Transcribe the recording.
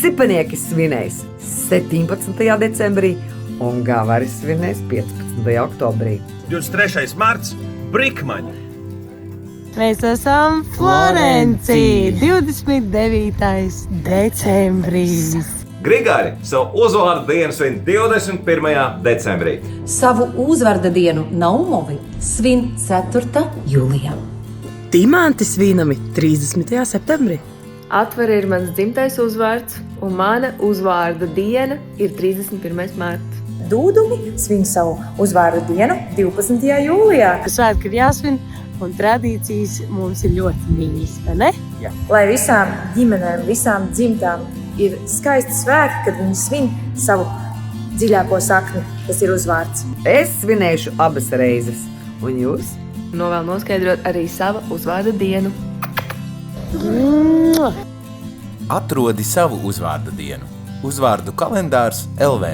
Sipanieki svinēs 17. decembrī un Gavaris svinēs 15. oktobrī. 23. marts – Brikmaņi. Mēs esam Florencija, 29. decembris. Grigāri savu uzvārdu dienu svin 21. decembrī. Savu uzvārda dienu Naumovi svin 4. jūlijā. Timanti svinami 30. septembrī. Atvere ir mans dzimtais uzvārds, un mana uzvārda diena ir 31. marts. Dūdumi svin savu uzvārdu dienu 12. jūlijā. Svētki ir jāsvin, un tradīcijas mums ir ļoti mīļas, vai ne? Lai visām ģimenēm, visām dzimtām ir skaisti svētki, kad viņi svin savu dziļāko sakni, kas ir uzvārds. Es svinēšu abas reizes, un jūs? Novēl noskaidrot arī sava uzvārda dienu. Atrodi savu uzvārda dienu. Uzvārdu kalendārs LV.